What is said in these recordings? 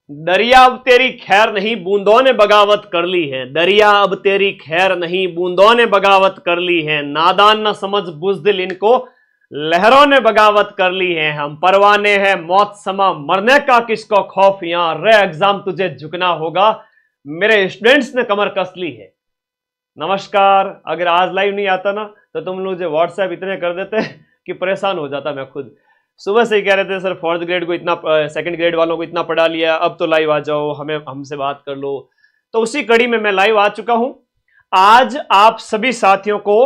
दरिया अब तेरी खैर नहीं बूंदों ने बगावत कर ली है। दरिया अब तेरी खैर नहीं बूंदों ने बगावत कर ली है। नादान न समझ बुज़दिल इनको लहरों ने बगावत कर ली है। हम परवाने हैं मौत समा मरने का किसको खौफ, यहां रे एग्जाम तुझे झुकना होगा, मेरे स्टूडेंट्स ने कमर कस ली है। नमस्कार। अगर आज लाइव नहीं आता ना तो तुम मुझे व्हाट्सएप इतने कर देते कि परेशान हो जाता मैं खुद। सुबह से ही कह रहे थे सर फोर्थ ग्रेड को इतना, सेकंड ग्रेड वालों को इतना पढ़ा लिया, अब तो लाइव आ जाओ, हमसे बात कर लो। तो उसी कड़ी में मैं लाइव आ चुका हूं। आज आप सभी साथियों को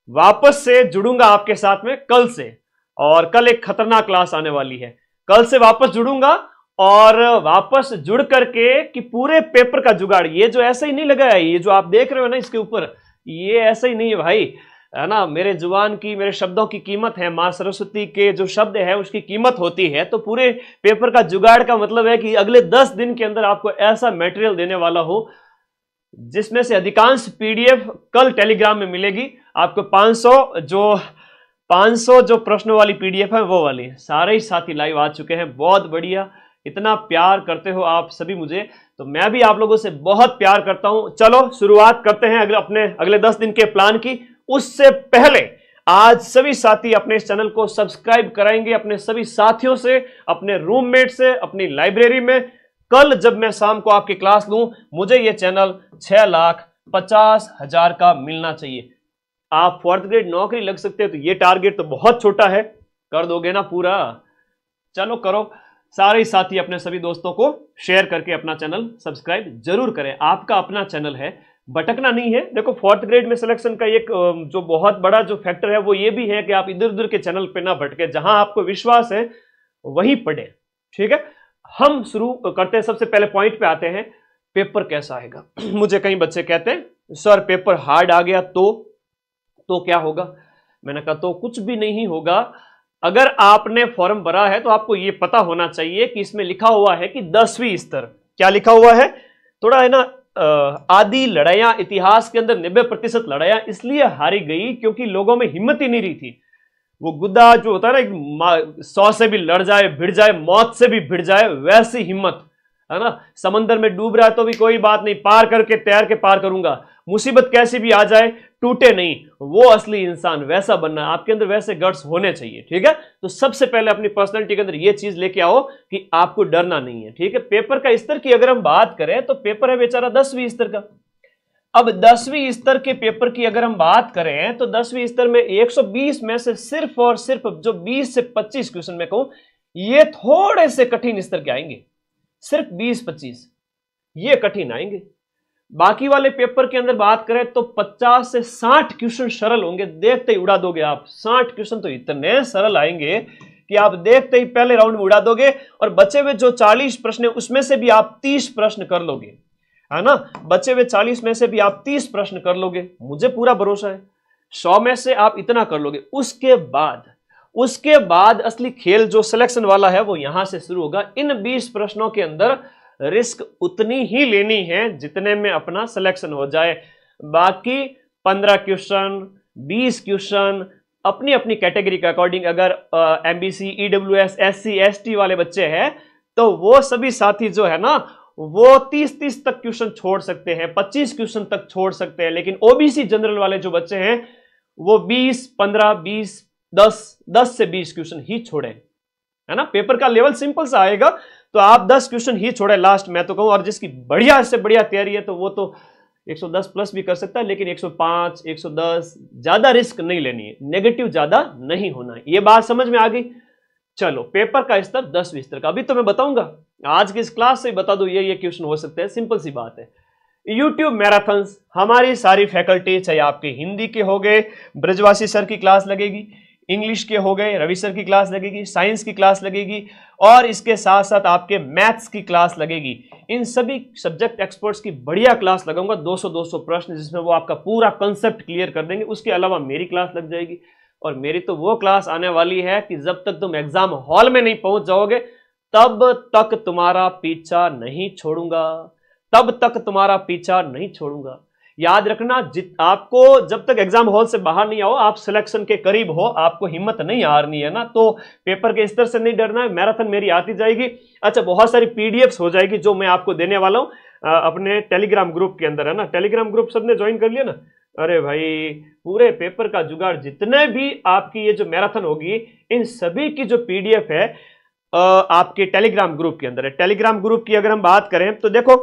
वापस से जुड़ूंगा आपके साथ में कल से, और कल एक खतरनाक क्लास आने वाली है। कल से वापस जुड़ूंगा और वापस जुड़ करके कि पूरे पेपर का जुगाड़, ये जो ऐसा ही नहीं लगा है, ये जो आप देख रहे हो ना इसके ऊपर, ये ऐसा ही नहीं है भाई, है ना। मेरे जुबान की, मेरे शब्दों की कीमत है, मां सरस्वती के जो शब्द है उसकी कीमत होती है। तो पूरे पेपर का जुगाड़ का मतलब है कि अगले 10 दिन के अंदर आपको ऐसा मटेरियल देने वाला हो जिसमें से अधिकांश पीडीएफ कल टेलीग्राम में मिलेगी आपको। 500 जो प्रश्नों वाली पीडीएफ है वो वाली, सारे ही साथी लाइव आ चुके हैं। बहुत बढ़िया, इतना प्यार करते हो आप सभी मुझे, तो मैं भी आप लोगों से बहुत प्यार करता हूं। चलो शुरुआत करते हैं अपने अगले 10 दिन के प्लान की। उससे पहले आज सभी साथी अपने इस चैनल को सब्सक्राइब कराएंगे अपने सभी साथियों से, अपने रूममेट से, अपनी लाइब्रेरी में। कल जब मैं शाम को आपकी क्लास लूं, मुझे यह चैनल 6,50,000 का मिलना चाहिए। आप फोर्थ ग्रेड नौकरी लग सकते हैं तो ये टारगेट तो बहुत छोटा है, कर दोगे ना पूरा? चलो करो। सारे साथी अपने सभी दोस्तों को शेयर करके अपना चैनल सब्सक्राइब जरूर करें। आपका अपना चैनल है, भटकना नहीं है। देखो फोर्थ ग्रेड में सिलेक्शन का एक जो बहुत बड़ा जो फैक्टर है वो ये भी है कि आप इधर उधर के चैनल पे ना भटके, जहां आपको विश्वास है वहीं पढ़े। ठीक है, हम शुरू करते हैं। सबसे पहले पॉइंट पे आते हैं, पेपर कैसा आएगा। मुझे कई बच्चे कहते हैं सर पेपर हार्ड आ गया तो क्या होगा? मैंने कहा तो कुछ भी नहीं होगा। अगर आपने फॉर्म भरा है तो आपको यह पता होना चाहिए कि इसमें लिखा हुआ है कि 10वीं स्तर। क्या लिखा हुआ है? थोड़ा है ना, आदि लड़ाइयां इतिहास के अंदर 90% लड़ाइयां इसलिए हारी गई क्योंकि लोगों में हिम्मत ही नहीं रही थी। वो गुद्दा जो होता है ना, 100 से भी लड़ जाए, भिड़ जाए, मौत से भी भिड़ जाए, वैसी हिम्मत, है ना। समंदर में डूब रहा है तो भी कोई बात नहीं, पार करके तैर के पार करूंगा। मुसीबत कैसी भी आ जाए टूटे नहीं, वो असली इंसान वैसा बनना है आपके अंदर, वैसे गट्स होने चाहिए। ठीक है, तो सबसे पहले अपनी पर्सनालिटी के अंदर ये चीज लेके आओ कि आपको डरना नहीं है। ठीक है, पेपर का स्तर की अगर हम बात करें तो पेपर है बेचारा 10वीं स्तर का। अब 10वीं स्तर के पेपर की अगर हम बात करें तो 10वीं स्तर में 120 में से सिर्फ और सिर्फ जो 20 से 25 क्वेश्चन में कहूं, ये थोड़े से कठिन स्तर के आएंगे। सिर्फ 20-25 ये कठिन आएंगे। बाकी वाले पेपर के अंदर बात करें तो 50 से 60 क्वेश्चन सरल होंगे, देखते ही उड़ा दोगे आप। 60 क्वेश्चन तो इतने सरल आएंगे कि आप देखते ही पहले राउंड में उड़ा दोगे, और बचे हुए जो 40 प्रश्न है उसमें से भी आप 30 प्रश्न कर लोगे, है ना। बचे हुए 40 में से भी आप 30 प्रश्न कर लोगे, मुझे पूरा भरोसा है। 100 में से आप इतना कर लोगे। उसके बाद असली खेल जो सिलेक्शन वाला है वो यहां से शुरू होगा। इन 20 प्रश्नों के अंदर रिस्क उतनी ही लेनी है जितने में अपना सिलेक्शन हो जाए। बाकी 15 क्वेश्चन, 20 क्वेश्चन अपनी अपनी कैटेगरी के अकॉर्डिंग, अगर एमबीसी, ईडब्ल्यूएस, एससी, एसटी वाले बच्चे हैं तो वो सभी साथी जो है ना वो 30-30 तक क्वेश्चन छोड़ सकते हैं, 25 क्वेश्चन तक छोड़ सकते हैं। लेकिन ओबीसी जनरल वाले जो बच्चे हैं वो 20, 15, 20, 10 से 20 क्वेश्चन ही छोड़े, है ना। पेपर का लेवल सिंपल सा आएगा तो आप 10 क्वेश्चन ही छोड़े लास्ट, मैं तो कहूं। और जिसकी बढ़िया से बढ़िया तैयारी है तो वो तो 110 प्लस भी कर सकता है, लेकिन 105, 110 ज्यादा रिस्क नहीं लेनी है, नेगेटिव ज्यादा नहीं होना है। ये बात समझ में आ गई? चलो, पेपर का स्तर 10वीं स्तर का अभी तो मैं बताऊंगा, आज की इस क्लास से बता दो ये क्वेश्चन हो सकते हैं, सिंपल सी बात है। यूट्यूब मैराथन्स, हमारी सारी फैकल्टी, चाहे आपके हिंदी के हो गए, ब्रजवासी सर की क्लास लगेगी, इंग्लिश के हो गए, रवि सर की क्लास लगेगी, साइंस की क्लास लगेगी, और इसके साथ साथ आपके मैथ्स की क्लास लगेगी। इन सभी सब्जेक्ट एक्सपर्ट्स की बढ़िया क्लास लगाऊंगा, 200-200 प्रश्न जिसमें वो आपका पूरा कंसेप्ट क्लियर कर देंगे। उसके अलावा मेरी क्लास लग जाएगी, और मेरी तो वो क्लास आने वाली है कि जब तक तुम एग्जाम हॉल में नहीं पहुंच जाओगे तब तक तुम्हारा पीछा नहीं छोड़ूंगा, तब तक तुम्हारा पीछा नहीं छोड़ूंगा। याद रखना, आपको जब तक एग्जाम हॉल से बाहर नहीं आओ, आप सिलेक्शन के करीब हो, आपको हिम्मत नहीं हारनी है ना, तो पेपर के स्तर से नहीं डरना है। मैराथन मेरी आती जाएगी। अच्छा, बहुत सारी पीडीएफ्स हो जाएगी जो मैं आपको देने वाला हूं अपने टेलीग्राम ग्रुप के अंदर, है ना। टेलीग्राम ग्रुप सबने ज्वाइन कर लिया ना? अरे भाई, पूरे पेपर का जुगाड़, जितने भी आपकी ये जो मैराथन होगी इन सभी की जो पीडीएफ है आपके टेलीग्राम ग्रुप के अंदर है। टेलीग्राम ग्रुप की अगर हम बात करें तो देखो,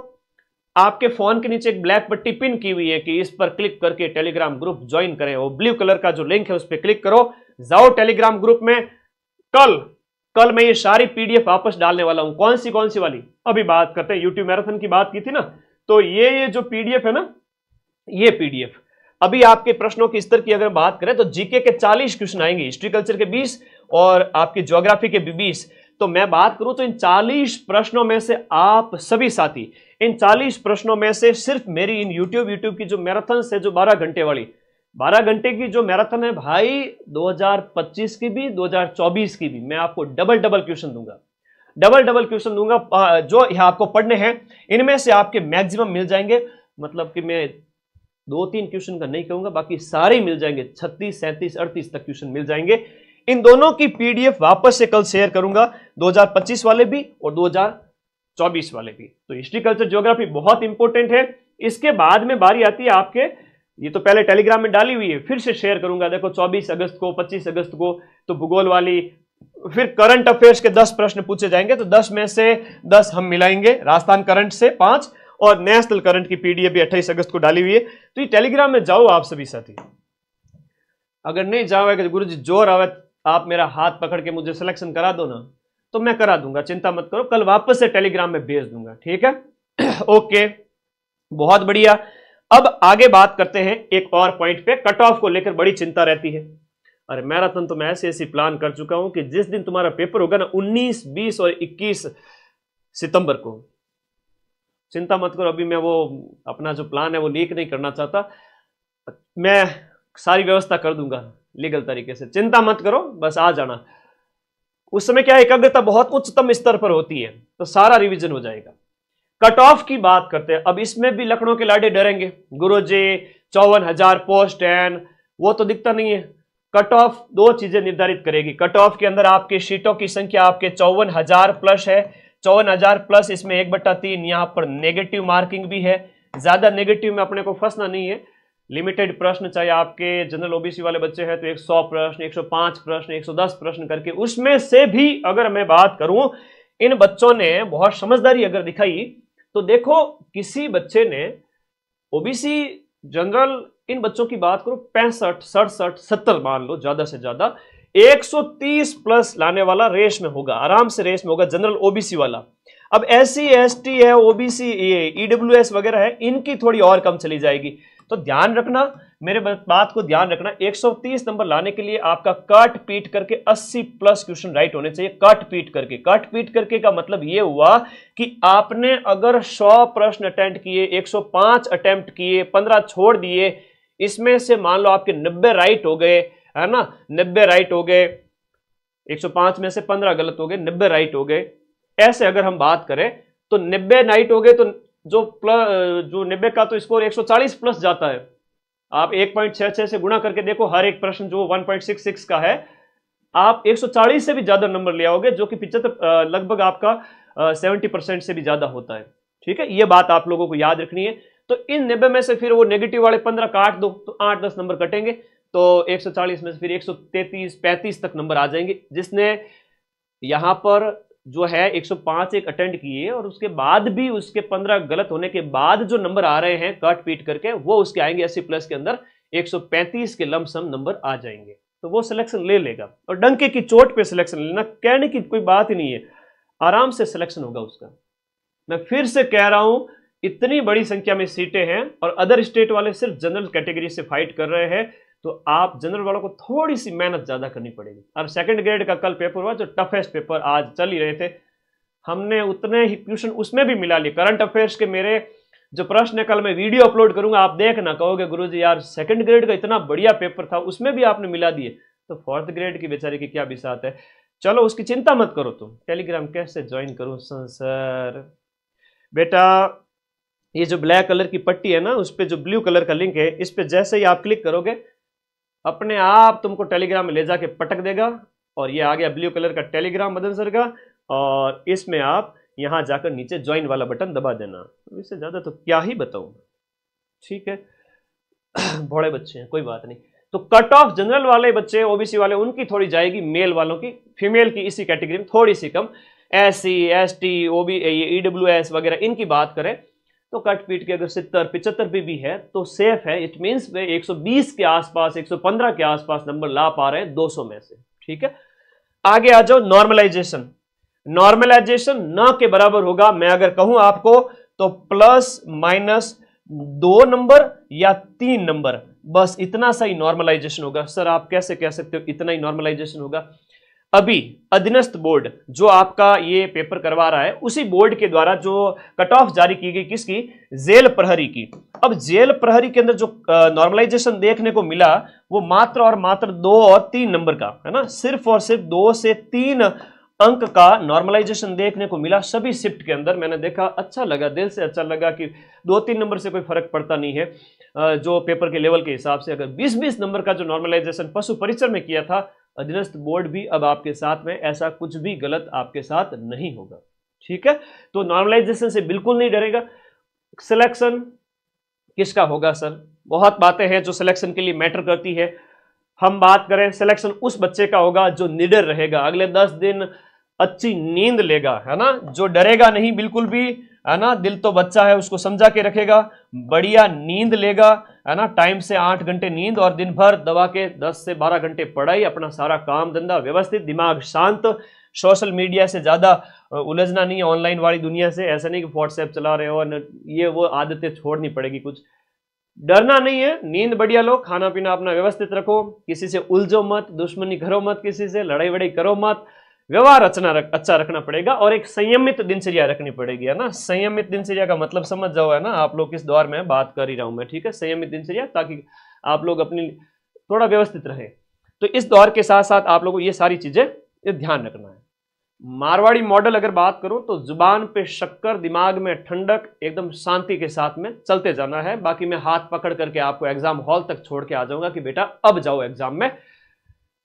आपके फोन के नीचे एक ब्लैक पट्टी पिन की हुई है कि इस पर क्लिक करके टेलीग्राम ग्रुप ज्वाइन करें। वो ब्लू कलर का जो लिंक है उस पर क्लिक करो, जाओ टेलीग्राम ग्रुप में। कल मैं ये सारी पीडीएफ वापस डालने वाला हूं। कौन सी वाली? अभी बात करते हैं, यूट्यूब मैराथन की बात की थी ना, तो ये जो पीडीएफ है ना, ये पीडीएफ अभी आपके प्रश्नों के स्तर की अगर बात करें तो जीके के 40 क्वेश्चन आएंगे, हिस्ट्री कल्चर के 20 और आपकी ज्योग्राफी के भी 20। तो मैं बात करूं तो इन 40 प्रश्नों में से आप सभी साथी, इन 40 प्रश्नों में से सिर्फ मेरी इन यूट्यूब की जो मैराथन से, जो 12 घंटे वाली, 12 घंटे की जो मैराथन है भाई, 2025 की भी 2024 की भी, मैं आपको डबल क्वेश्चन दूंगा, डबल क्वेश्चन दूंगा जो यहां आपको पढ़ने हैं। इनमें से आपके मैक्सिमम मिल जाएंगे, मतलब कि मैं 2-3 क्वेश्चन का नहीं कहूंगा, बाकी सारे मिल जाएंगे, 36, 37, 38 तक क्वेश्चन मिल जाएंगे। इन दोनों की पीडीएफ वापस से कल शेयर करूंगा, 2025 वाले भी और 2024 वाले भी। तो हिस्ट्री कल्चर ज्योग्राफी बहुत इंपॉर्टेंट है। इसके बाद में बारी आती है आपके, ये तो पहले टेलीग्राम में डाली हुई है, फिर से शेयर करूंगा। देखो 24 अगस्त को, 25 अगस्त को तो भूगोल वाली, फिर करंट अफेयर्स के 10 प्रश्न पूछे जाएंगे, तो 10 में से 10 हम मिलाएंगे, राजस्थान करंट से 5 और नेशनल करंट की पीडीएफ भी 28 अगस्त को डाली हुई है। तो ये टेलीग्राम में जाओ आप सभी साथी। अगर नहीं जाओगे गुरु जी जोर आवे, आप मेरा हाथ पकड़ के मुझे सिलेक्शन करा दो ना, तो मैं करा दूंगा, चिंता मत करो, कल वापस से टेलीग्राम में भेज दूंगा, ठीक है। ओके, बहुत बढ़िया। अब आगे बात करते हैं एक और पॉइंट पे, कट ऑफ को लेकर बड़ी चिंता रहती है। अरे मैराथन तो मैं ऐसी प्लान कर चुका हूं कि जिस दिन तुम्हारा पेपर होगा ना, 19, 20 और 21 सितंबर को, चिंता मत करो, अभी मैं वो अपना जो प्लान है वो लीक नहीं करना चाहता, मैं सारी व्यवस्था कर दूंगा लीगल तरीके से, चिंता मत करो, बस आ जाना। उस समय क्या एकाग्रता बहुत उच्चतम स्तर पर होती है, तो सारा रिवीजन हो जाएगा। कट ऑफ की बात करते हैं। अब इसमें भी लखनऊ के लाडे डरेंगे, गुरुजी 54,000 पोस्ट एंड वो तो दिखता नहीं है। कट ऑफ दो चीजें निर्धारित करेगी। कट ऑफ के अंदर आपके सीटों की संख्या आपके 54,000 प्लस है, 54,000 प्लस, इसमें 1/3 यहां पर नेगेटिव मार्किंग भी है। ज्यादा नेगेटिव में अपने को फंसना नहीं है। लिमिटेड प्रश्न, चाहे आपके जनरल ओबीसी वाले बच्चे हैं तो 100 प्रश्न, 105 प्रश्न, 110 प्रश्न करके, उसमें से भी अगर मैं बात करूं, इन बच्चों ने बहुत समझदारी अगर दिखाई, तो देखो किसी बच्चे ने ओबीसी, जनरल, इन बच्चों की बात करो 65, 67, 70 मान लो, ज्यादा से ज्यादा 130 प्लस लाने वाला रेस में होगा, आराम से रेस में होगा जनरल ओबीसी वाला। अब एससी, एसटी है, ओबीसी, ईडब्ल्यूएस वगैरह है, इनकी थोड़ी और कम चली जाएगी। तो ध्यान रखना, मेरे बात को ध्यान रखना, 130 नंबर लाने के लिए आपका काट पीट करके 80 प्लस क्वेश्चन राइट होने चाहिए। काट पीट करके, काट पीट करके का मतलब यह हुआ कि आपने अगर 100 प्रश्न अटेम्प्ट किए, 105 अटेम्प्ट किए, 15 छोड़ दिए, इसमें से मान लो आपके 90 राइट हो गए, है ना, 90 राइट हो गए, 105 में से 15 गलत हो गए, 90 राइट हो गए। ऐसे अगर हम बात करें तो 90 राइट हो गए, तो जो 90 का तो स्कोर 140 प्लस जाता है। आप 1.66 से गुणा करके देखो, हर एक प्रश्न जो 1.66 का है, आप 140 से भी ज्यादा नंबर ले आओगे, जो कि 75 लगभग आपका 70% से भी ज्यादा होता है। ठीक है, ये बात आप लोगों को याद रखनी है। तो इन 90 में से फिर वो नेगेटिव वाले 15 काट दो, तो 8-10 नंबर कटेंगे, तो 140 में से फिर 133-35 तक नंबर आ जाएंगे। जिसने यहां पर जो है 105 एक अटेंड किए और उसके बाद भी उसके 15 गलत होने के बाद जो नंबर आ रहे हैं काट पीट करके, वो उसके आएंगे 80 प्लस के अंदर 135 के लमसम नंबर आ जाएंगे, तो वो सिलेक्शन ले लेगा। और डंके की चोट पे सिलेक्शन लेना, कहने की कोई बात ही नहीं है, आराम से सिलेक्शन होगा उसका। मैं फिर से कह रहा हूं, इतनी बड़ी संख्या में सीटें हैं और अदर स्टेट वाले सिर्फ जनरल कैटेगरी से फाइट कर रहे हैं, तो आप जनरल वालों को थोड़ी सी मेहनत ज्यादा करनी पड़ेगी। अब सेकंड ग्रेड का कल पेपर हुआ, जो टफेस्ट पेपर आज चल ही रहे थे, हमने उतने ही क्वेश्चन उसमें भी मिला लिए। करंट अफेयर्स के मेरे जो प्रश्न है, कल मैं वीडियो अपलोड करूंगा, आप देखना, कहोगे गुरुजी यार सेकंड ग्रेड का इतना बढ़िया पेपर था, उसमें भी आपने मिला दिए, तो फोर्थ ग्रेड की बेचारे की क्या बिसात है। चलो उसकी चिंता मत करो। तुम टेलीग्राम कैसे ज्वाइन करूं सर? बेटा ये जो ब्लैक कलर की पट्टी है ना, उस पे जो ब्लू कलर का लिंक है, इस पे जैसे ही आप क्लिक करोगे अपने आप तुमको टेलीग्राम में ले जाके पटक देगा, और ये आ गया ब्लू कलर का टेलीग्राम मदन सर का। और इसमें आप यहां जाकर नीचे ज्वाइन वाला बटन दबा देना। इससे ज्यादा तो क्या ही बताऊं, ठीक है। बड़े बच्चे हैं, कोई बात नहीं। तो कट ऑफ जनरल वाले बच्चे, ओबीसी वाले, उनकी थोड़ी जाएगी, मेल वालों की, फीमेल की इसी कैटेगरी में थोड़ी सी कम। SC ST OB EWS वगैरह इनकी बात करें तो कट पीट के अगर 70-75 भी है तो सेफ है। इट मींस वे 120 के आसपास, 115 के आसपास नंबर ला पा रहे हैं 200 में से, ठीक है। आगे आ जाओ, नॉर्मलाइजेशन। नॉर्मलाइजेशन न के बराबर होगा, मैं अगर कहूं आपको तो ±2 नंबर या 3 नंबर, बस इतना सा ही नॉर्मलाइजेशन होगा। सर आप कैसे कह सकते हो इतना ही नॉर्मलाइजेशन होगा? अभी अधीनस्थ बोर्ड जो आपका ये पेपर करवा रहा है, उसी बोर्ड के द्वारा जो कट ऑफ जारी की गई, किसकी? जेल प्रहरी की। अब जेल प्रहरी के अंदर जो नॉर्मलाइजेशन देखने को मिला वो मात्र और मात्र 2 और 3 नंबर का है ना, सिर्फ और सिर्फ 2 से 3 अंक का नॉर्मलाइजेशन देखने को मिला सभी शिफ्ट के अंदर। मैंने देखा, अच्छा लगा, दिल से अच्छा लगा कि 2-3 नंबर से कोई फर्क पड़ता नहीं है जो पेपर के लेवल के हिसाब से। अगर 20-20 नंबर का जो नॉर्मलाइजेशन पशु परिचर में किया था अधीनस्थ बोर्ड भी, अब आपके साथ में ऐसा कुछ भी गलत आपके साथ नहीं होगा, ठीक है। तो नॉर्मलाइजेशन से बिल्कुल नहीं डरेगा। सिलेक्शन किसका होगा सर? बहुत बातें हैं जो सिलेक्शन के लिए मैटर करती है। हम बात करें, सिलेक्शन उस बच्चे का होगा जो निडर रहेगा, अगले 10 दिन अच्छी नींद लेगा, है ना, जो डरेगा नहीं बिल्कुल भी, है ना, दिल तो बच्चा है उसको समझा के रखेगा, बढ़िया नींद लेगा, है ना, टाइम से 8 घंटे नींद और दिन भर दबा के 10 से 12 घंटे पढ़ाई, अपना सारा काम धंधा व्यवस्थित, दिमाग शांत, सोशल मीडिया से ज्यादा उलझना नहीं है, ऑनलाइन वाली दुनिया से। ऐसा नहीं कि व्हाट्सएप चला रहे हो, ये वो आदतें छोड़नी पड़ेगी कुछ। डरना नहीं है, नींद बढ़िया लो, खाना पीना अपना व्यवस्थित रखो, किसी से उलझो मत, दुश्मनी करो मत, किसी से लड़ाई वड़ाई करो मत, व्यवहार अच्छा रखना पड़ेगा और एक संयमित दिनचर्या रखनी पड़ेगी, है ना। संयमित दिनचर्या का मतलब समझ जाओ, है ना, आप लोग किस दौर में बात कर ही रहा हूं मैं, ठीक है। संयमित दिनचर्या, ताकि आप लोग अपनी थोड़ा व्यवस्थित रहे। तो इस दौर के साथ साथ आप लोगों को ये सारी चीजें ध्यान रखना है। मारवाड़ी मॉडल अगर बात करूं तो जुबान पे शक्कर, दिमाग में ठंडक, एकदम शांति के साथ में चलते जाना है। बाकी मैं हाथ पकड़ करके आपको एग्जाम हॉल तक छोड़ के आ जाऊंगा कि बेटा अब जाओ एग्जाम में।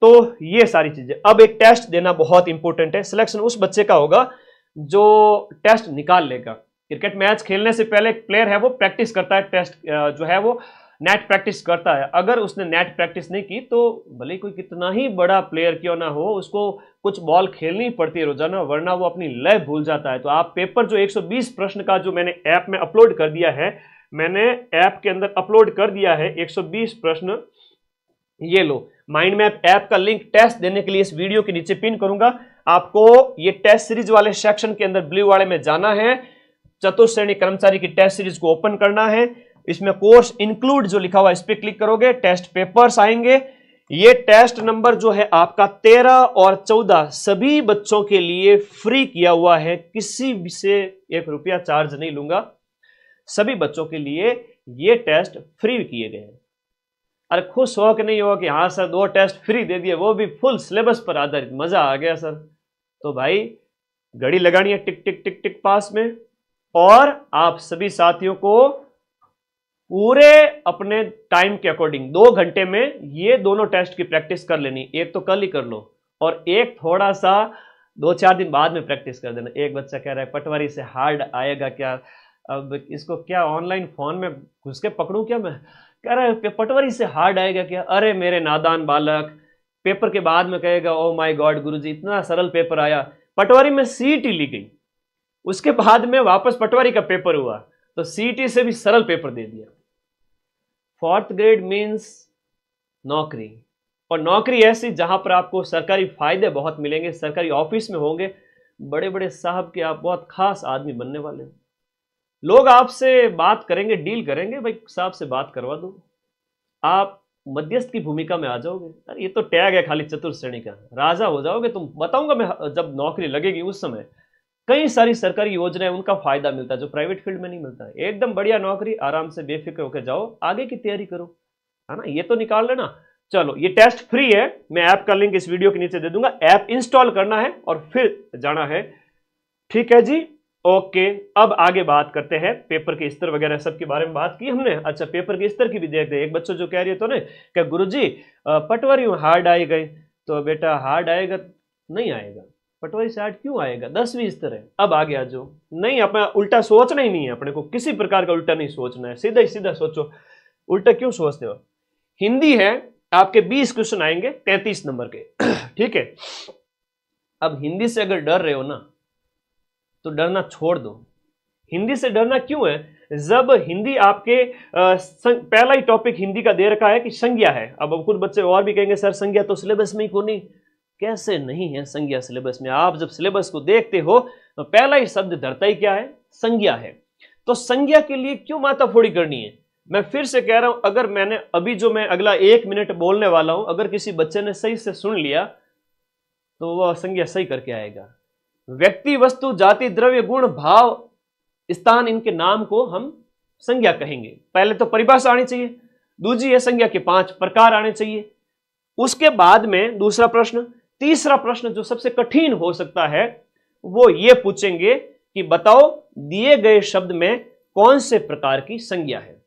तो ये सारी चीजें। अब एक टेस्ट देना बहुत इंपॉर्टेंट है। सिलेक्शन उस बच्चे का होगा जो टेस्ट निकाल लेगा। क्रिकेट मैच खेलने से पहले एक प्लेयर है वो प्रैक्टिस करता है, टेस्ट जो है वो नेट प्रैक्टिस करता है। अगर उसने नेट प्रैक्टिस नहीं की तो भले कोई कितना ही बड़ा प्लेयर क्यों ना हो, उसको कुछ बॉल खेलनी पड़ती है रोजाना, वरना वो अपनी लय भूल जाता है। तो आप पेपर जो 120 प्रश्न का जो मैंने ऐप में अपलोड कर दिया है, मैंने ऐप के अंदर अपलोड कर दिया है 120 प्रश्न, ये लो। माइंड मैप ऐप का लिंक टेस्ट देने के लिए इस वीडियो के नीचे पिन करूंगा। आपको ये टेस्ट सीरीज वाले सेक्शन के अंदर ब्लू वाले में जाना है, चतुर्थ श्रेणी कर्मचारी की टेस्ट सीरीज को ओपन करना है, इसमें कोर्स इंक्लूड जो लिखा हुआ है इस पर क्लिक करोगे, टेस्ट पेपर्स आएंगे। ये टेस्ट नंबर जो है आपका 13 और 14 सभी बच्चों के लिए फ्री किया हुआ है, किसी से 1 रुपया चार्ज नहीं लूंगा, सभी बच्चों के लिए ये टेस्ट फ्री किए गए हैं। अरे खुश हो कि नहीं हो कि हाँ सर 2 टेस्ट फ्री दे दिए, वो भी फुल सिलेबस पर आधारित, मजा आ गया सर। तो भाई घड़ी लगानी है टिक टिक टिक टिक पास में, और आप सभी साथियों को पूरे अपने टाइम के अकॉर्डिंग 2 घंटे में ये दोनों टेस्ट की प्रैक्टिस कर लेनी। एक तो कल ही कर लो और एक थोड़ा सा 2-4 दिन बाद में प्रैक्टिस कर देना। एक बच्चा कह रहा है पटवारी से हार्ड आएगा क्या, अब इसको क्या ऑनलाइन फोन में घुस के पकड़ूं क्या मैं, कह रहा है पटवारी से हार्ड आएगा क्या। अरे मेरे नादान बालक, पेपर के बाद में कहेगा ओ माय गॉड गुरुजी इतना सरल पेपर आया। पटवारी में सीईटी ली गई, उसके बाद में वापस पटवारी का पेपर हुआ तो सीईटी से भी सरल पेपर दे दिया। 4th ग्रेड मीन्स नौकरी, और नौकरी ऐसी जहां पर आपको सरकारी फायदे बहुत मिलेंगे, सरकारी ऑफिस में होंगे, बड़े बड़े साहब के आप बहुत खास आदमी बनने वाले हैं। लोग आपसे बात करेंगे, डील करेंगे, भाई साहब से बात करवा दो, आप मध्यस्थ की भूमिका में आ जाओगे। अरे ये तो टैग है खाली चतुर्थ श्रेणी का, राजा हो जाओगे तुम। बताऊंगा मैं जब नौकरी लगेगी उस समय कई सारी सरकारी योजनाएं, उनका फायदा मिलता है जो प्राइवेट फील्ड में नहीं मिलता है। एकदम बढ़िया नौकरी, आराम से बेफिक्र होकर जाओ, आगे की तैयारी करो, है ना, ये तो निकाल लेना। चलो ये टेस्ट फ्री है, मैं ऐप का लिंक इस वीडियो के नीचे दे दूंगा, ऐप इंस्टॉल करना है और फिर जाना है, ठीक है जी। ओके, अब आगे बात करते हैं पेपर के स्तर वगैरह सब के बारे में बात की हमने। अच्छा, पेपर के स्तर की भी देखते हैं। एक बच्चों जो कह रही है तो नहीं क्या गुरुजी पटवारी हार्ड आएगा, तो बेटा हार्ड आएगा नहीं आएगा, पटवारी से हार्ड क्यों आएगा, 10वीं स्तर है। अब आगे आ जाओ, नहीं अपना उल्टा सोचना ही नहीं है, अपने को किसी प्रकार का उल्टा नहीं सोचना है, सीधा ही सीधा सोचो। उल्टा क्यों सोचते हो। हिंदी है आपके 20 क्वेश्चन आएंगे 33 नंबर के ठीक है। अब हिंदी से अगर डर रहे हो ना तो डरना छोड़ दो। हिंदी से डरना क्यों है, जब हिंदी आपके पहला ही टॉपिक हिंदी का दे रखा है कि संज्ञा है। अब कुछ बच्चे और भी कहेंगे सर संज्ञा तो सिलेबस में ही को नहीं, कैसे नहीं है संज्ञा सिलेबस में। आप जब सिलेबस को देखते हो तो पहला ही शब्द धरता ही क्या है, संज्ञा है। तो संज्ञा के लिए क्यों माथाफोड़ी करनी है। मैं फिर से कह रहा हूं, अगर मैंने अभी जो मैं अगला 1 मिनट बोलने वाला हूं, अगर किसी बच्चे ने सही से सुन लिया तो वह संज्ञा सही करके आएगा। व्यक्ति, वस्तु, जाति, द्रव्य, गुण, भाव, स्थान, इनके नाम को हम संज्ञा कहेंगे। पहले तो परिभाषा आनी चाहिए, दूसरी है संज्ञा के 5 प्रकार आने चाहिए। उसके बाद में दूसरा प्रश्न, तीसरा प्रश्न जो सबसे कठिन हो सकता है वो ये पूछेंगे कि बताओ दिए गए शब्द में कौन से प्रकार की संज्ञा है।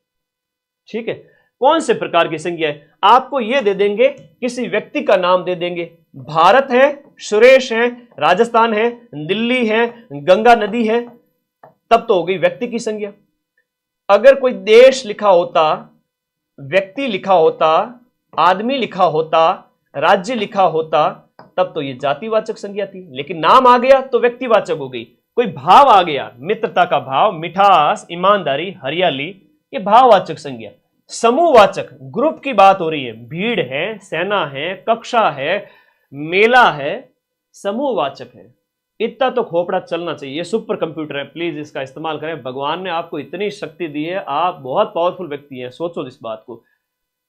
ठीक है, कौन से प्रकार की संज्ञा है। आपको यह दे देंगे, किसी व्यक्ति का नाम दे देंगे, भारत है, सुरेश है, राजस्थान है, दिल्ली है, गंगा नदी है, तब तो हो गई व्यक्ति की संज्ञा। अगर कोई देश लिखा होता, व्यक्ति लिखा होता, आदमी लिखा होता, राज्य लिखा होता, तब तो ये जातिवाचक संज्ञा थी। लेकिन नाम आ गया तो व्यक्तिवाचक हो गई। कोई भाव आ गया, मित्रता का भाव, मिठास, ईमानदारी, हरियाली, ये भाववाचक संज्ञा। समूहवाचक, ग्रुप की बात हो रही है, भीड़ है, सेना है, कक्षा है, मेला है, समूहवाचक है। इतना तो खोपड़ा चलना चाहिए। ये सुपर कंप्यूटर है, प्लीज इसका इस्तेमाल करें। भगवान ने आपको इतनी शक्ति दी है, आप बहुत पावरफुल व्यक्ति हैं, सोचो इस बात को।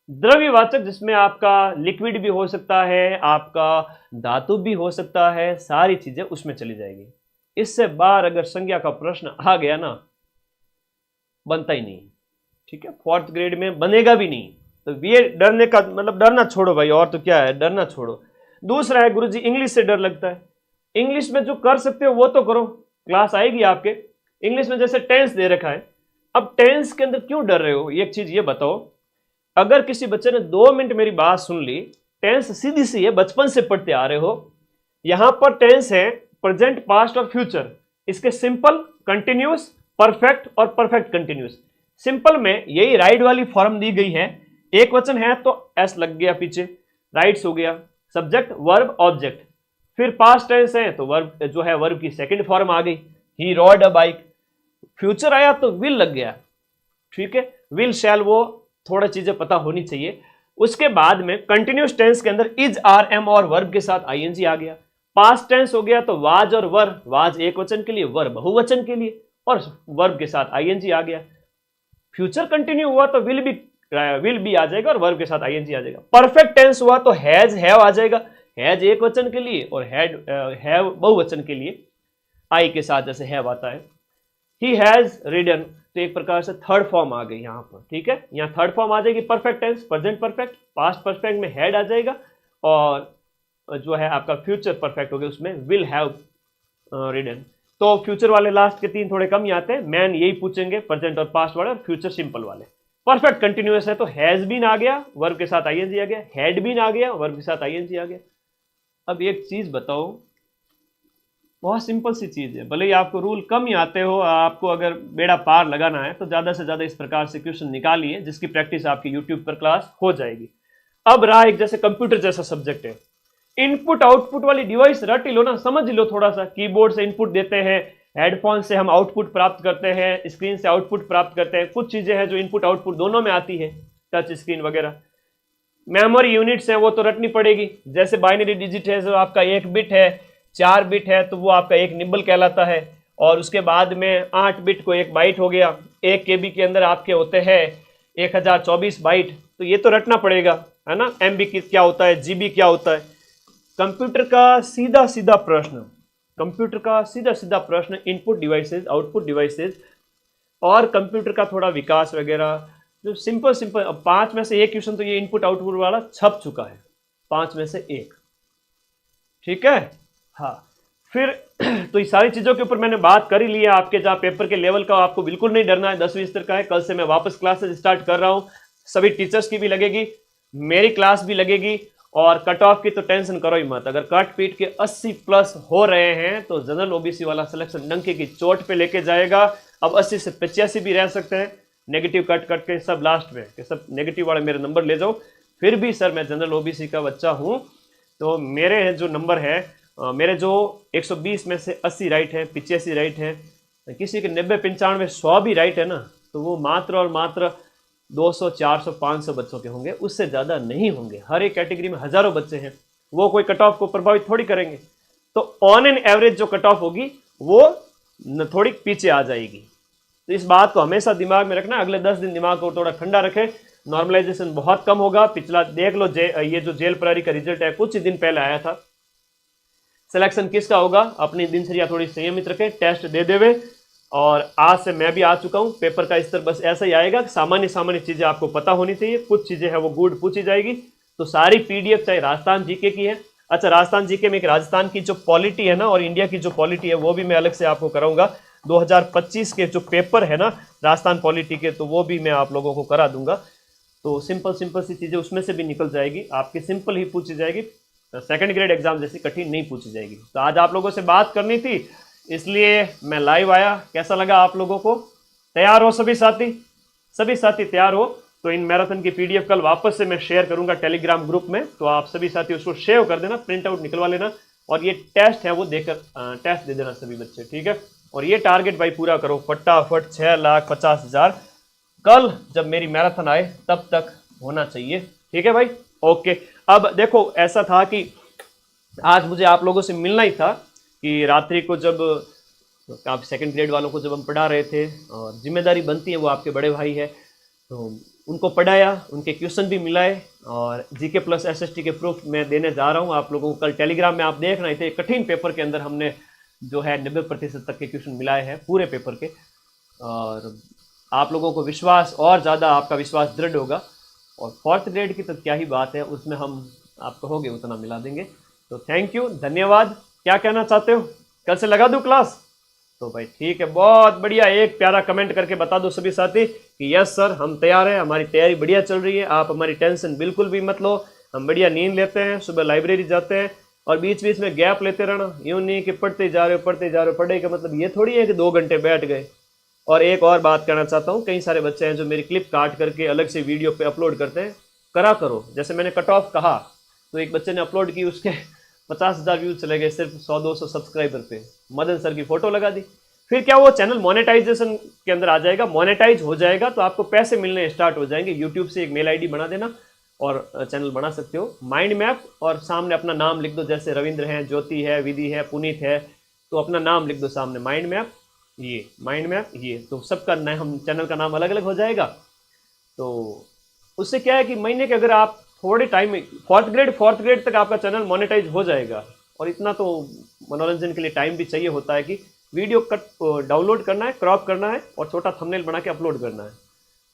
द्रव्यवाचक, जिसमें आपका लिक्विड भी हो सकता है, आपका धातु भी हो सकता है, सारी चीजें उसमें चली जाएगी। इससे बाहर अगर संज्ञा का प्रश्न आ गया ना, बनता ही नहीं। ठीक है, 4th ग्रेड में बनेगा भी नहीं। तो ये डरने का मतलब डरना छोड़ो भाई, और तो क्या है, डरना छोड़ो। दूसरा है गुरुजी इंग्लिश से डर लगता है। इंग्लिश में जो कर सकते हो वो तो करो, क्लास आएगी आपके। इंग्लिश में जैसे टेंस दे रखा है, अब टेंस के अंदर क्यों डर रहे हो, एक चीज ये बताओ। अगर किसी बच्चे ने 2 मिनट मेरी बात सुन ली, टेंस सीधी सी है, बचपन से पढ़ते आ रहे हो। यहां पर टेंस है प्रेजेंट, पास्ट और फ्यूचर। इसके सिंपल, कंटिन्यूस, परफेक्ट और परफेक्ट कंटिन्यूस। सिंपल में यही राइट वाली फॉर्म दी गई है। एक वचन है तो एस लग गया पीछे, राइट्स हो गया, सब्जेक्ट, वर्ब, ऑब्जेक्ट। फिर पास्ट टेंस है तो वर्ब जो है, वर्ब की सेकंड फॉर्म आ गई, ही रॉड अ बाइक। फ्यूचर आया तो विल लग गया। ठीक है, विल, शैल, वो थोड़ा चीजें पता होनी चाहिए। उसके बाद में कंटिन्यूस टेंस के अंदर इज, आर, एम और वर्ब के साथ आईएनजी आ गया। पास्ट टेंस हो गया तो वाज और वर, वाज एक वचन के लिए, वर बहुवचन के लिए, और वर्ब के साथ आईएनजी आ गया। फ्यूचर कंटिन्यू हुआ तो विल भी आ जाएगा और वर्ब के साथ आईएनजी आ जाएगा। परफेक्ट टेंस हुआ तो हैज, हैव आ जाएगा। हैज एक वचन के लिए और हैव बहुवचन के लिए, आई के साथ जैसे हैव आता है। ही हैज रीडन, तो एक प्रकार से थर्ड फॉर्म आ गई यहां पर। ठीक है, यहां थर्ड फॉर्म आ जाएगी perfect tense, present perfect, past perfect में हैड आ जाएगा, और जो है आपका फ्यूचर परफेक्ट हो गया, उसमें विल हैव रीडन। तो फ्यूचर वाले लास्ट के 3 थोड़े कम ही आते हैं। मैन यही पूछेंगे, प्रेजेंट और पास्ट वाले, और फ्यूचर सिंपल वाले। परफेक्ट कंटिन्यूअस है तो हैज बीन आ गया, वर्ब के साथ आईएनजी आ गया, हैड बीन आ गया, वर्ब के साथ आईएनजी आ गया। अब एक चीज बताओ, बहुत सिंपल सी चीज है, भले ही आपको रूल कम ही आते हो, आपको अगर बेड़ा पार लगाना है तो ज्यादा से ज्यादा इस प्रकार से क्वेश्चन निकालिए, जिसकी प्रैक्टिस आपकी यूट्यूब पर क्लास हो जाएगी। अब रहा एक जैसे कंप्यूटर जैसा सब्जेक्ट है, इनपुट आउटपुट वाली डिवाइस रट लो ना, समझ लो थोड़ा सा। कीबोर्ड से इनपुट देते हैं, हेडफोन से हम आउटपुट प्राप्त करते हैं, स्क्रीन से आउटपुट प्राप्त करते हैं। कुछ चीजें हैं जो इनपुट आउटपुट दोनों में आती है, टच स्क्रीन वगैरह। मेमोरी यूनिट्स है वो तो रटनी पड़ेगी, जैसे बाइनरी डिजिट है जो आपका 1 बिट है, 4 बिट है तो वो आपका 1 निबल कहलाता है, और उसके बाद में 8 बिट को 1 बाइट हो गया। 1 KB के अंदर आपके होते हैं 1024 बाइट, तो ये तो रटना पड़ेगा, है ना। MB क्या होता है, GB क्या होता है। कंप्यूटर का सीधा सीधा प्रश्न, कंप्यूटर का सीधा सीधा प्रश्न, इनपुट डिवाइसेस, आउटपुट डिवाइसेस, और कंप्यूटर का थोड़ा विकास वगैरह, जो सिंपल सिंपल। अब 5 में से 1 क्वेश्चन तो ये इनपुट आउटपुट वाला छप चुका है, 5 में से 1। ठीक है, हाँ। फिर तो ये सारी चीज़ों के ऊपर मैंने बात कर ही ली है। आपके जहाँ पेपर के लेवल का आपको बिल्कुल नहीं डरना है, 10वीं स्तर का है। कल से मैं वापस क्लासेस स्टार्ट कर रहा हूँ, सभी टीचर्स की भी लगेगी, मेरी क्लास भी लगेगी। और कट ऑफ की तो टेंशन करो ही मत, अगर कट पीट के 80 प्लस हो रहे हैं तो जनरल ओबीसी वाला सिलेक्शन डंके की चोट पे लेके जाएगा। अब 80 से 85 भी रह सकते हैं, नेगेटिव कट कट के सब लास्ट में कि सब नेगेटिव वाले मेरे नंबर ले जाओ। फिर भी सर मैं जनरल ओबीसी का बच्चा हूँ, तो मेरे जो नंबर है मेरे जो 120 में से 80 राइट है, 85 राइट है, किसी के 90 95 100 भी राइट है ना, तो वो मात्र और मात्र 200 400 500 बच्चों के होंगे, उससे ज़्यादा नहीं होंगे। हर एक कैटेगरी में हज़ारों बच्चे हैं, वो कोई कट ऑफ को प्रभावित थोड़ी करेंगे। तो ऑन एन एवरेज जो कट ऑफ होगी वो थोड़ी पीछे आ जाएगी। तो इस बात को हमेशा दिमाग में रखना, अगले 10 दिन दिमाग को थोड़ा ठंडा रखें। नॉर्मलाइजेशन बहुत कम होगा। पिछला देख लो, ये जो जेल प्रहरी का रिजल्ट है कुछ ही दिन पहले आया था। सिलेक्शन किसका होगा, अपनी दिनचर्या थोड़ी संयमित रखें, टेस्ट दे देवे। और आज से मैं भी आ चुका हूं, पेपर का स्तर बस ऐसा ही आएगा, सामान्य सामान्य चीजें आपको पता होनी चाहिए, कुछ चीजें हैं वो गुड पूछी जाएगी। तो सारी पीडीएफ चाहे राजस्थान जीके की है, अच्छा राजस्थान जीके में एक राजस्थान की जो पॉलिटी है ना और इंडिया की जो पॉलिटी है वो भी मैं अलग से आपको कराऊंगा। 2025 के जो पेपर है ना राजस्थान पॉलिटी के, तो वो भी मैं आप लोगों को करा दूंगा। तो सिंपल सिंपल सी चीजें उसमें से भी निकल जाएगी, आपकी सिंपल ही पूछी जाएगी, सेकंड ग्रेड एग्जाम जैसी कठिन नहीं पूछी जाएगी। तो आज आप लोगों से बात करनी थी, इसलिए मैं लाइव आया। कैसा लगा आप लोगों को? तैयार हो सभी साथी? सभी साथी तैयार हो तो इन मैराथन की पीडीएफ कल वापस से मैं शेयर करूंगा टेलीग्राम ग्रुप में, तो आप सभी साथी उसको शेयर कर देना, प्रिंट आउट निकलवा लेना, और ये टेस्ट है वो देकर टेस्ट दे देना सभी बच्चे, ठीक है। और ये टारगेट भाई पूरा करो फटाफट, 6,50,000 कल जब मेरी मैराथन आए तब तक होना चाहिए, ठीक है भाई। ओके, अब देखो ऐसा था कि आज मुझे आप लोगों से मिलना ही था कि रात्रि को जब आप सेकंड ग्रेड वालों को जब हम पढ़ा रहे थे, और जिम्मेदारी बनती है, वो आपके बड़े भाई है, तो उनको पढ़ाया, उनके क्वेश्चन भी मिलाए, और जीके प्लस एसएसटी के प्रूफ मैं देने जा रहा हूँ आप लोगों को। कल टेलीग्राम में आप देख रहे थे, कठिन पेपर के अंदर हमने जो है 90% तक के क्वेश्चन मिलाए हैं पूरे पेपर के, और आप लोगों को विश्वास और ज़्यादा आपका विश्वास दृढ़ होगा। और फोर्थ ग्रेड की तो क्या ही बात है, उसमें हम आप कहोगे उतना मिला देंगे। तो थैंक यू, धन्यवाद। क्या कहना चाहते हो, कल से लगा दूं क्लास? तो भाई ठीक है, बहुत बढ़िया। एक प्यारा कमेंट करके बता दो सभी साथी कि यस सर हम तैयार हैं, हमारी तैयारी बढ़िया चल रही है, आप हमारी टेंशन बिल्कुल भी मत लो, हम बढ़िया नींद लेते हैं, सुबह लाइब्रेरी जाते हैं, और बीच बीच में गैप लेते रहना। यूँ नहीं कि पढ़ते जा रहे हो पढ़ते जा रहे हो, पढ़ने का मतलब ये थोड़ी है कि 2 घंटे बैठ गए। और एक और बात कहना चाहता हूँ, कई सारे बच्चे हैं जो मेरी क्लिप काट करके अलग से वीडियो पे अपलोड करते हैं, करा करो। जैसे मैंने कट ऑफ कहा तो एक बच्चे ने अपलोड की, उसके 50,000 व्यूज चले गए सिर्फ 100-200 सब्सक्राइबर पे, मदन सर की फोटो लगा दी। फिर क्या वो चैनल मोनेटाइजेशन के अंदर आ जाएगा, मोनेटाइज हो जाएगा तो आपको पैसे मिलने स्टार्ट हो जाएंगे। यूट्यूब से एक मेल आईडी बना देना और चैनल बना सकते हो, माइंड मैप, और सामने अपना नाम लिख दो, जैसे रविंद्र है, ज्योति है, विधि है, पुनीत है, तो अपना नाम लिख दो सामने, माइंड मैप ये, माइंड मैप ये, तो सबका नया हम चैनल का नाम अलग अलग हो जाएगा। तो उससे क्या है कि महीने के अगर आप थोड़े टाइम में फोर्थ ग्रेड तक आपका चैनल मोनेटाइज हो जाएगा। और इतना तो मनोरंजन के लिए टाइम भी चाहिए होता है कि वीडियो कट डाउनलोड करना है, क्रॉप करना है, और छोटा थंबनेल बना के अपलोड करना है।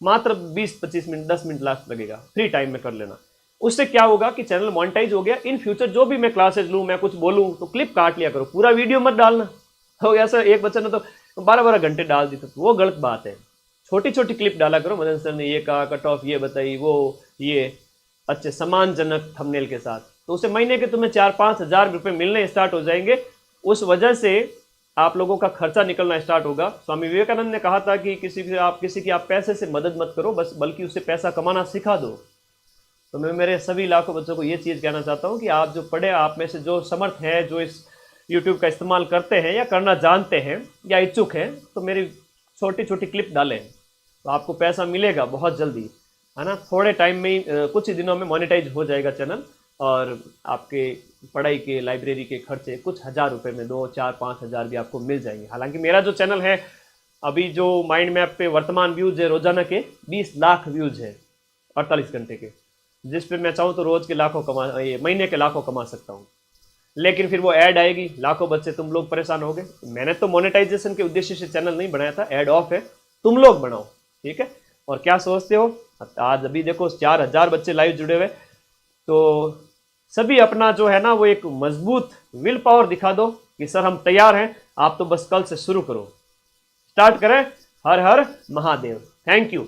मात्र 20-25 मिनट 10 मिनट लास्ट लगेगा, फ्री टाइम में कर लेना। उससे क्या होगा कि चैनल मोनेटाइज हो गया, इन फ्यूचर जो भी मैं क्लासेज लूँ, मैं कुछ बोलूँ तो क्लिप काट लिया करो, पूरा वीडियो मत डालना। हो गया सर, एक बच्चे ने तो 12-12 घंटे डाल दी, तो वो गलत बात है। छोटी छोटी क्लिप डाला करो, मदन सर ने ये कहा, कट ऑफ ये बताई, वो ये अच्छे सम्मानजनक थंबनेल के साथ, तो उसे महीने के तुम्हें 4-5 हज़ार रुपये मिलने स्टार्ट हो जाएंगे। उस वजह से आप लोगों का खर्चा निकलना स्टार्ट होगा। स्वामी विवेकानंद ने कहा था कि किसी की आप पैसे से मदद मत करो, बस बल्कि उससे पैसा कमाना सिखा दो। तो मैं मेरे सभी लाखों बच्चों को ये चीज़ कहना चाहता हूँ कि आप जो पढ़े, आप में से जो समर्थ है, जो इस यूट्यूब का इस्तेमाल करते हैं या करना जानते हैं या इच्छुक हैं, तो मेरी छोटी छोटी क्लिप डालें, तो आपको पैसा मिलेगा बहुत जल्दी, है ना। थोड़े टाइम में ही, कुछ ही दिनों में मोनेटाइज हो जाएगा चैनल, और आपके पढ़ाई के, लाइब्रेरी के खर्चे कुछ हज़ार रुपये में 2-4-5 हज़ार भी आपको मिल जाएंगे। हालांकि मेरा जो चैनल है, अभी जो माइंड मैप पे वर्तमान व्यूज़ है रोजाना के 20 लाख व्यूज़ है 48 घंटे के, जिस पे मैं चाहूँ तो रोज़ के लाखों महीने के लाखों कमा सकता हूँ। लेकिन फिर वो ऐड आएगी, लाखों बच्चे तुम लोग परेशान हो गए। मैंने तो मोनेटाइजेशन के उद्देश्य से चैनल नहीं बनाया था, ऐड ऑफ है, तुम लोग बनाओ, ठीक है। और क्या सोचते हो, आज अभी देखो 4,000 बच्चे लाइव जुड़े हुए, तो सभी अपना जो है ना वो एक मजबूत विल पावर दिखा दो कि सर हम तैयार हैं, आप तो बस कल से शुरू करो। स्टार्ट करें। हर हर महादेव। Thank you.